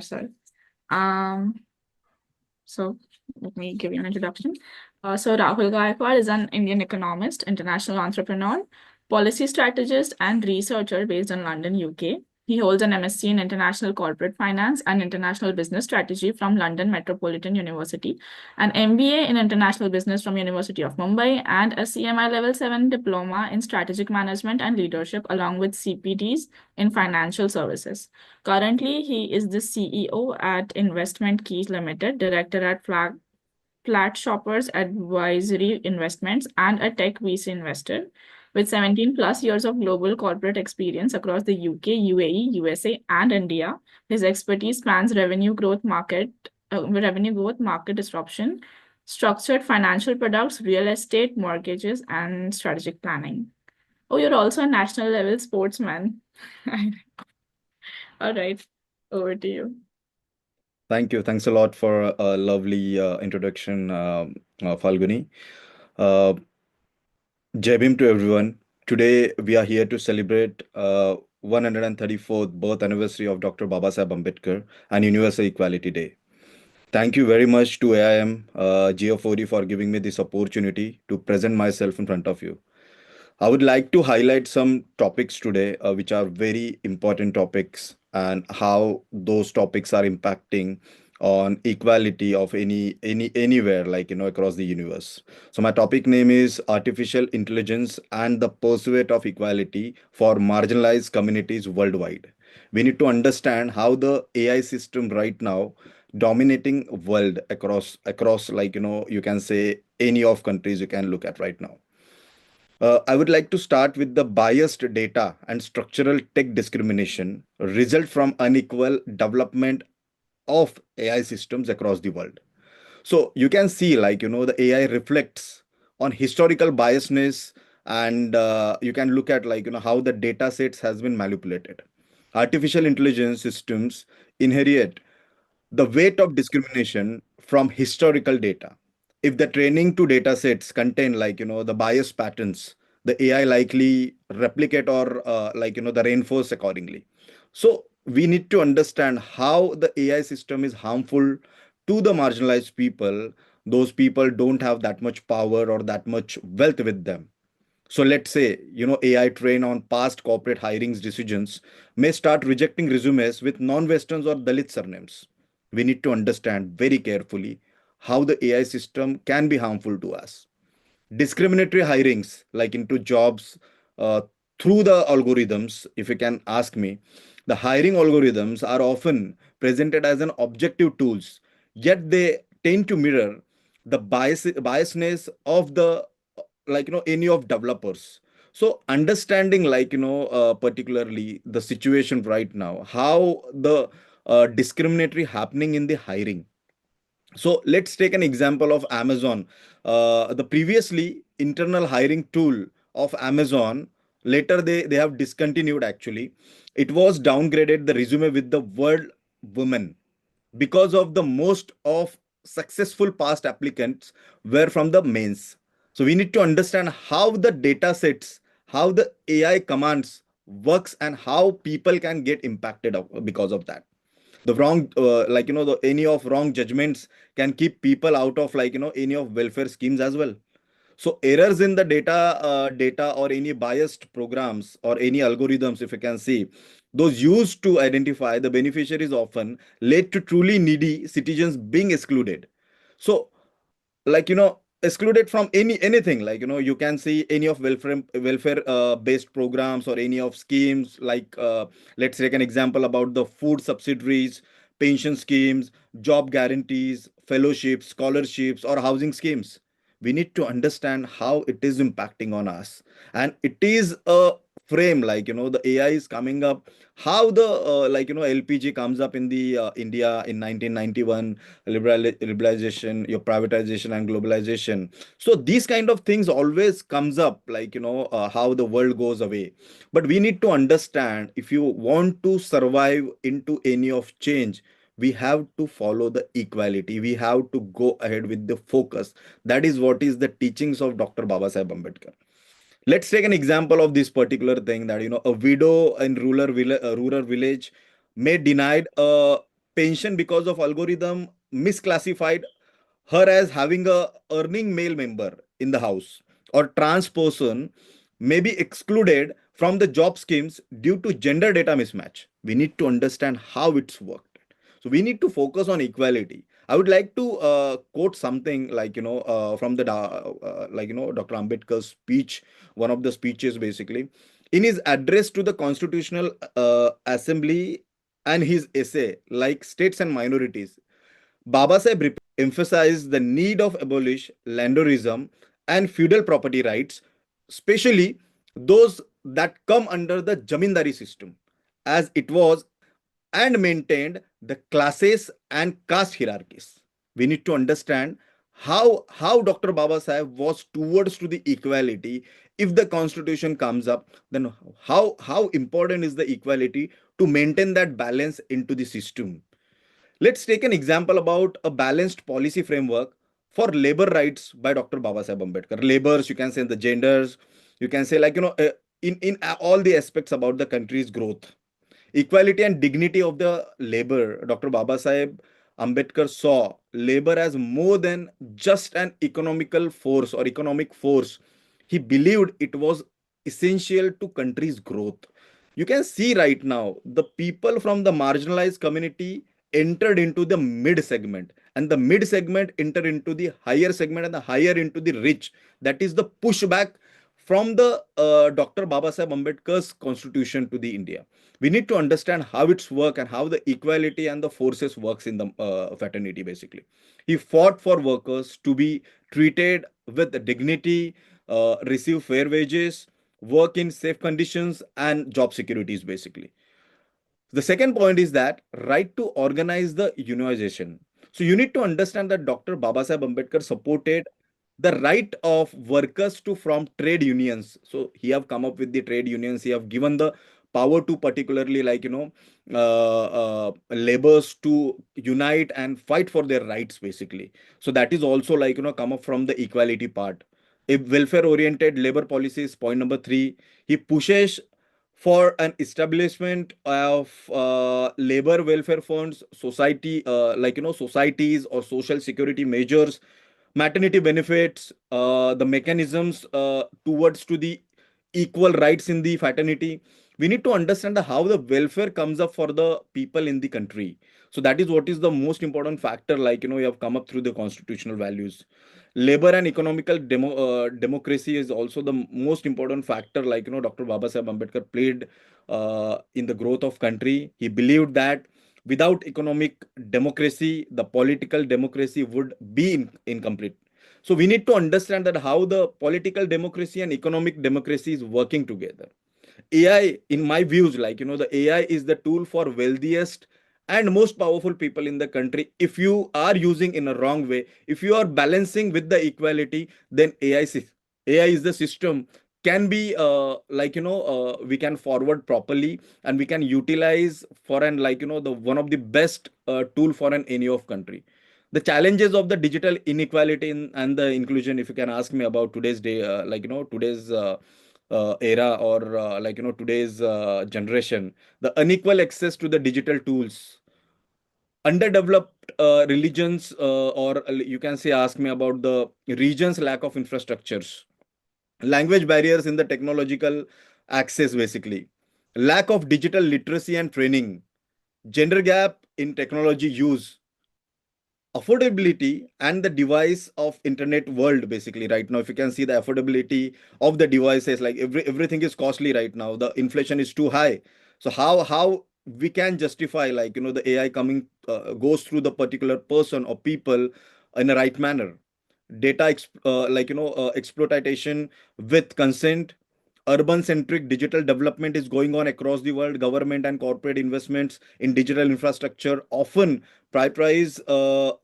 Sir. Um, so let me give you an introduction. So Rahul Gaikwad is an Indian economist, international entrepreneur, policy strategist, and researcher based in London, UK. He holds an MSc in International Corporate Finance and International Business Strategy from London Metropolitan University, an MBA in International Business from University of Mumbai, and a CMI Level 7 diploma in Strategic Management and Leadership, along with CPDs in Financial Services. Currently, he is the CEO at Investment Keys Limited, director at Flat Shoppers Advisory Investments, and a tech VC investor. With 17 plus years of global corporate experience across the UK, UAE, USA, and India, his expertise spans revenue growth, market disruption, structured financial products, real estate, mortgages, and strategic planning. Oh, you're also a national level sportsman. All right, over to you. Thank you. Thanks a lot for a lovely introduction, Falguni. Uh, Jai Bhim to everyone. Today we are here to celebrate 134th birth anniversary of Dr. Babasaheb Ambedkar and Universal Equality Day. Thank you very much to AIM GO4D for giving me this opportunity to present myself in front of you. I would like to highlight some topics today, which are very important topics, and how those topics are impacting on equality of anywhere, like across the universe. So my topic name is artificial intelligence and the pursuit of equality for marginalized communities worldwide. We need to understand how the AI system right now dominating world across you can say any of countries you can look at right now. I would like to start with the biased data and structural tech discrimination result from unequal development of AI systems across the world. So you can see the AI reflects on historical biasness, and you can look at how the data sets has been manipulated. Artificial intelligence systems inherit the weight of discrimination from historical data. If the training to data sets contain the bias patterns, the AI likely replicate or the reinforce accordingly. So we need to understand how the AI system is harmful to the marginalized people. Those people don't have that much power or that much wealth with them. So let's say, AI trained on past corporate hirings decisions may start rejecting resumes with non-Westerns or Dalit surnames. We need to understand very carefully how the AI system can be harmful to us. Discriminatory hirings, like into jobs through the algorithms, if you can ask me, the hiring algorithms are often presented as an objective tools, yet they tend to mirror the biasness of the any of developers. So understanding particularly the situation right now, how the discriminatory happening in the hiring. So let's take an example of Amazon. The previously internal hiring tool of Amazon, later they have discontinued actually. It was downgraded the resume with the word woman because of the most of successful past applicants were from the mains. So we need to understand how the data sets, how the AI commands works, and how people can get impacted because of that. The wrong the any of wrong judgments can keep people out of any of welfare schemes as well. So errors in the data or any biased programs or any algorithms, if you can see, those used to identify the beneficiaries often led to truly needy citizens being excluded. So excluded from anything, you can see any of welfare based programs or any of schemes, let's take an example about the food subsidiaries, pension schemes, job guarantees, fellowships, scholarships, or housing schemes. We need to understand how it is impacting on us, and it is a frame, the AI is coming up, how the LPG comes up in the India in 1991, liberalization, your privatization and globalization. So these kind of things always comes up, how the world goes away. But we need to understand, if you want to survive into any of change, we have to follow the equality, we have to go ahead with the focus. That is what is the teachings of Dr. Babasaheb Ambedkar. Let's take an example of this particular thing, that a widow in rural village may denied a pension because of algorithm misclassified her as having a earning male member in the house, or trans person may be excluded from the job schemes due to gender data mismatch. We need to understand how it's worked. So we need to focus on equality. I would like to quote something like from the Dr. Ambedkar's speech, one of the speeches basically, in his address to the Constitutional Assembly and his essay like states and minorities. Baba Sahib emphasized the need of abolish landlordism and feudal property rights, especially those that come under the Jamindari system, as it was, and maintained the classes and caste hierarchies. We need to understand how Dr. Baba Sahib was towards to the equality. If the constitution comes up, then how important is the equality to maintain that balance into the system. Let's take an example about a balanced policy framework for labor rights by Dr. Baba Sahib Ambedkar. Labors, you can say the genders, you can say in all the aspects about the country's growth. Equality and dignity of the labor. Dr. Baba Sahib Ambedkar saw labor as more than just an economical force or economic force. He believed it was essential to country's growth. You can see right now the people from the marginalized community entered into the mid segment, and the mid segment enter into the higher segment, and the higher into the rich. That is the pushback from the Dr. Baba Sahib Ambedkar's constitution to the India. We need to understand how it's work and how the equality and the forces works in the fraternity basically. He fought for workers to be treated with dignity, receive fair wages, work in safe conditions, and job securities basically. The second point is that right to organize the unionization. So you need to understand that Dr. Baba Sahib Ambedkar supported the right of workers to form trade unions. So he have come up with the trade unions. He have given the power to particularly laborers to unite and fight for their rights basically. So that is also come up from the equality part. If welfare oriented labor policies, point number 3, he pushes for an establishment of labor welfare funds, society societies or social security measures, maternity benefits, the mechanisms towards to the equal rights in the fraternity. We need to understand how the welfare comes up for the people in the country. So that is what is the most important factor, you have come up through the constitutional values. Labor and economical democracy is also the most important factor, Dr. Baba Sahib Ambedkar played in the growth of country. He believed that without economic democracy, the political democracy would be incomplete. So we need to understand that how the political democracy and economic democracy is working together. AI, in my views, the AI is the tool for wealthiest and most powerful people in the country. If you are using in a wrong way, if you are balancing with the equality, then AI is the system can be we can forward properly, and we can utilize for an the one of the best tool for an any of country. The challenges of the digital inequality and the inclusion, if you can ask me about today's day, today's era, or today's generation, the unequal access to the digital tools, underdeveloped religions, or you can say ask me about the regions lack of infrastructures, language barriers in the technological access basically, lack of digital literacy and training, gender gap in technology use, affordability and the device of internet world basically. Right now, if you can see the affordability of the devices, like everything is costly right now, the inflation is too high. So how we can justify the AI coming goes through the particular person or people in a right manner. Data exploitation with consent. Urban centric digital development is going on across the world. Government and corporate investments in digital infrastructure often prioritize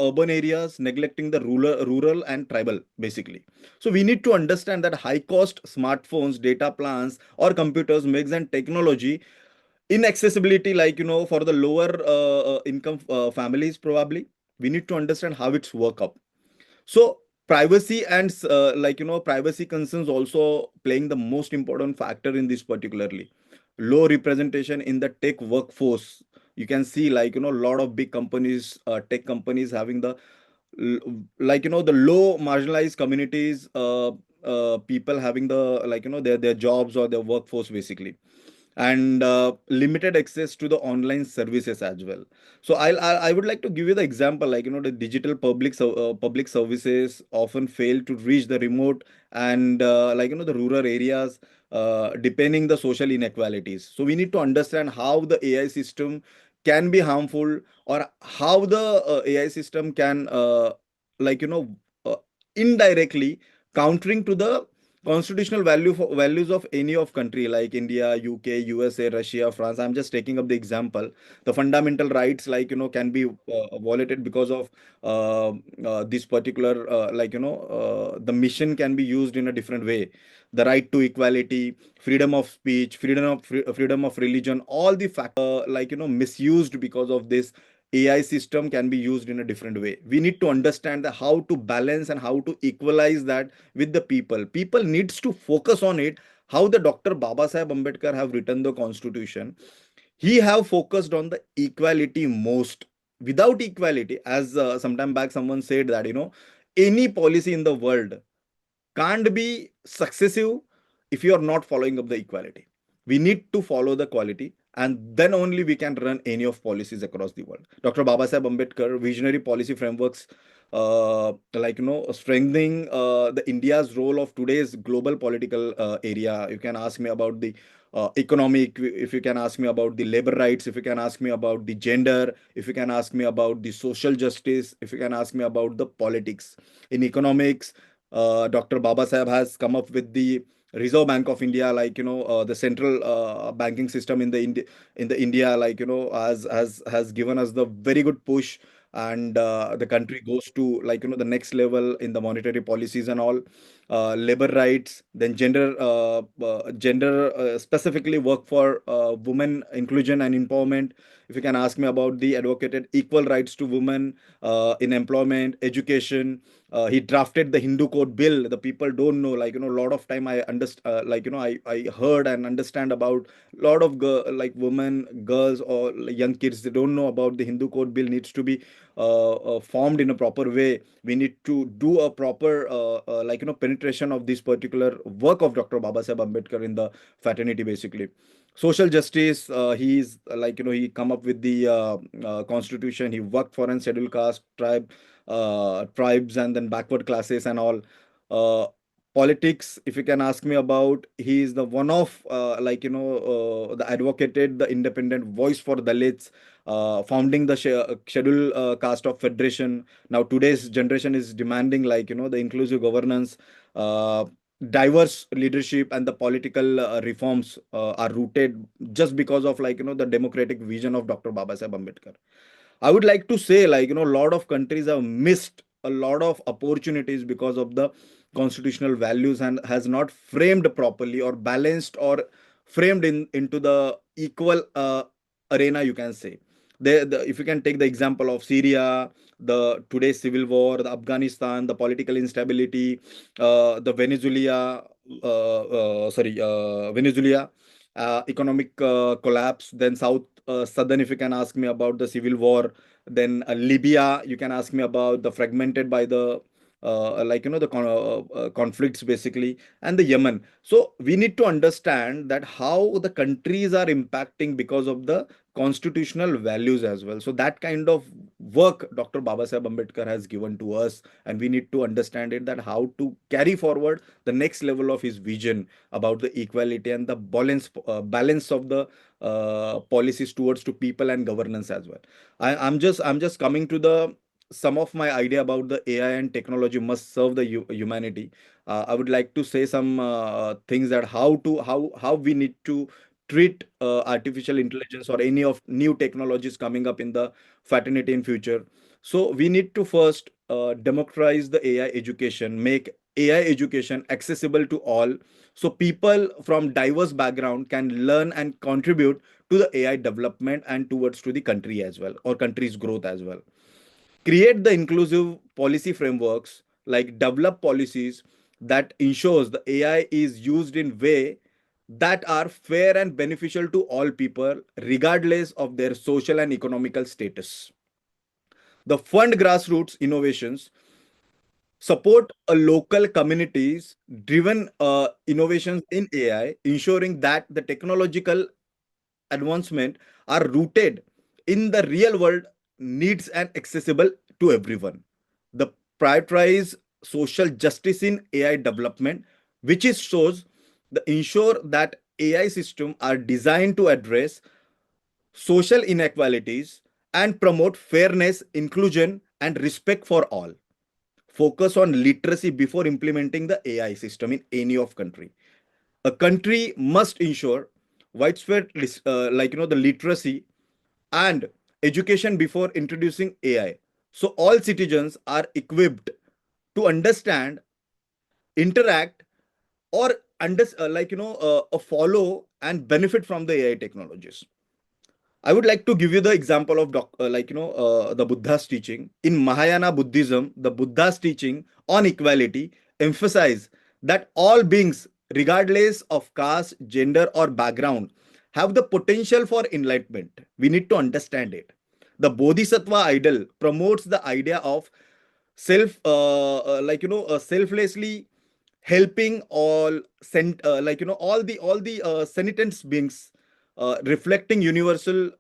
urban areas, neglecting the rural and tribal basically. So we need to understand that high cost smartphones, data plans, or computers makes an technology inaccessibility, for the lower income families probably. We need to understand how it's work up. So privacy and privacy concerns also playing the most important factor in this particularly. Low representation in the tech workforce. You can see like a lot of big companies, tech companies having the like the low marginalized communities, people having the like their jobs or their workforce basically, and limited access to the online services as well. So I would like to give you the example, like the digital public services often fail to reach the remote and like the rural areas, depending the social inequalities. So we need to understand how the AI system can be harmful, or how the AI system can like uh, indirectly countering to the constitutional values of any of country like India, UK, USA, Russia, France. I'm just taking up the example. The fundamental rights like can be violated because of this particular the mission can be used in a different way. The right to equality, freedom of speech, freedom of religion, all the like misused because of this AI system can be used in a different way. We need to understand the how to balance and how to equalize that with the people. People needs to focus on it. How the Dr. Baba Saheb Ambedkar have written the constitution, he have focused on the equality most. Without equality, as sometime back someone said that any policy in the world can't be successive if you are not following up the equality. We need to follow the quality, and then only we can run any of policies across the world. Dr. Baba Saheb Ambedkar visionary policy frameworks, like strengthening the India's role of today's global political area. You can ask me about the economic, if you can ask me about the labor rights, if you can ask me about the gender, if you can ask me about the social justice, if you can ask me about the politics. In economics, Dr. Baba Saheb has come up with the Reserve Bank of India, like the central banking system in the India, like has given us the very good push, and the country goes to like the next level in the monetary policies and all. Labor rights, then gender specifically work for women inclusion and empowerment. If you can ask me about the advocated equal rights to women in employment, education. He drafted the Hindu code bill. The people don't know, like a lot of time I understand, like I heard and understand about a lot of like women, girls, or young kids. They don't know about the Hindu code bill needs to be formed in a proper way. We need to do a proper like penetration of this particular work of Dr. Baba Saheb Ambedkar in the fraternity basically. Social justice, he's like he come up with the constitution. He worked for an scheduled caste tribes and then backward classes and all. uh, Politics, if you can ask me about, he is the one of like the advocated the independent voice for Dalits, founding the schedule caste of federation. Now today's generation is demanding like the inclusive governance, uh, diverse leadership, and the political reforms are rooted just because of like the democratic vision of Dr. Baba Saheb Ambedkar. I would like to say, like, a lot of countries have missed a lot of opportunities because of the constitutional values and has not framed properly or balanced or framed into the equal arena, you can say. If you can take the example of Syria, the today's civil war, the Afghanistan, the political instability, the Venezuela, economic collapse, then southern, if you can ask me about the civil war, then Libya, you can ask me about the fragmented by the like the conflicts basically, and the Yemen. So we need to understand that how the countries are impacting because of the constitutional values as well. So that kind of work Dr. Baba Saheb Ambedkar has given to us, and we need to understand it, that how to carry forward the next level of his vision about the equality and the balance of the policies towards to people and governance as well. I'm just coming to the some of my idea about the AI and technology must serve the humanity. I would like to say some things that how we need to treat artificial intelligence or any of new technologies coming up in the fraternity in future. So we need to first democratize the AI education, make AI education accessible to all, so people from diverse background can learn and contribute to the AI development and towards to the country as well, or country's growth as well. Create the inclusive policy frameworks, like develop policies that ensures the AI is used in way that are fair and beneficial to all people, regardless of their social and economical status. The fund grassroots innovations support a local communities driven innovations in AI, ensuring that the technological advancement are rooted in the real world needs and accessible to everyone. The prioritize social justice in AI development, which is shows the ensure that AI systems are designed to address social inequalities and promote fairness, inclusion, and respect for all. Focus on literacy before implementing the AI system in any of country. A country must ensure widespread the literacy and education before introducing AI, so all citizens are equipped to understand, interact, or follow and benefit from the AI technologies. I would like to give you the example of the Buddha's teaching. In Mahayana Buddhism, the Buddha's teaching on equality emphasize that all beings, regardless of caste, gender, or background, have the potential for enlightenment. We need to understand it. The Bodhisattva ideal promotes the idea of selflessly helping all sentient beings, reflecting universal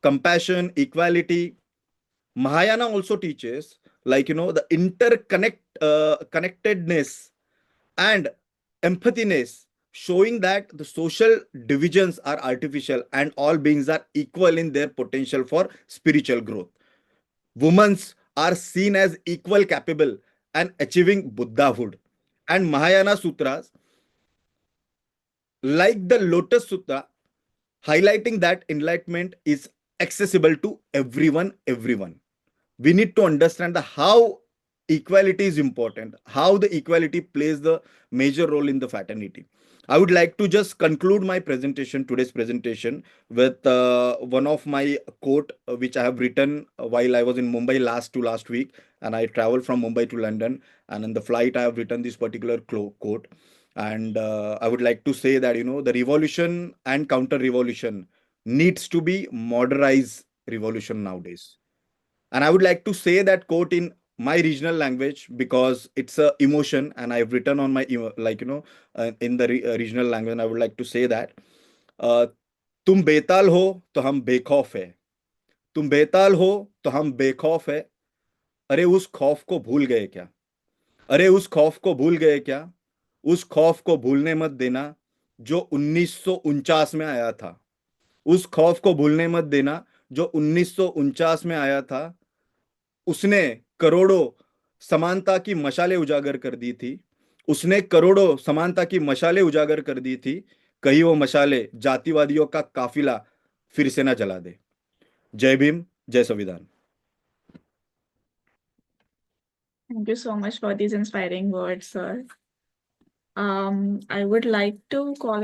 compassion, equality. Mahayana also teaches the connectedness and empathyness, showing that the social divisions are artificial and all beings are equal in their potential for spiritual growth. Women are seen as equal capable and achieving Buddhahood. And Mahayana Sutras, like the Lotus Sutra, highlighting that enlightenment is accessible to everyone. We need to understand the how equality is important, how the equality plays the major role in the fraternity. I would like to just conclude my presentation, today's presentation, with one of my quote which I have written while I was in Mumbai last week, and I traveled from Mumbai to London, and in the flight I have written this particular quote. And I would like to say that the revolution and counter revolution needs to be modernized revolution nowadays. And I would like to say that quote in my regional language because it's a emotion, and I've written on my in the regional language. And I would like to say that uh, तुम बेताल हो तो हम बेखौफ है, तुम बेताल हो तो हम बेखौफ है, अरे उस खौफ को भूल गए क्या, अरे उस खौफ को भूल गए क्या, उस खौफ को भूलने मत देना जो 1949 में आया था, उस खौफ को भूलने मत देना जो 1949 में आया था। उसने करोड़ों समानता की मशालें उजागर कर दी थी, उसने करोड़ों समानता की मशालें उजागर कर दी थी, कहीं वो मशालें जातिवादियों का काफिला फिर से ना जला दे। जय भीम, जय संविधान। Thank you so much for these inspiring words, sir. I would like to call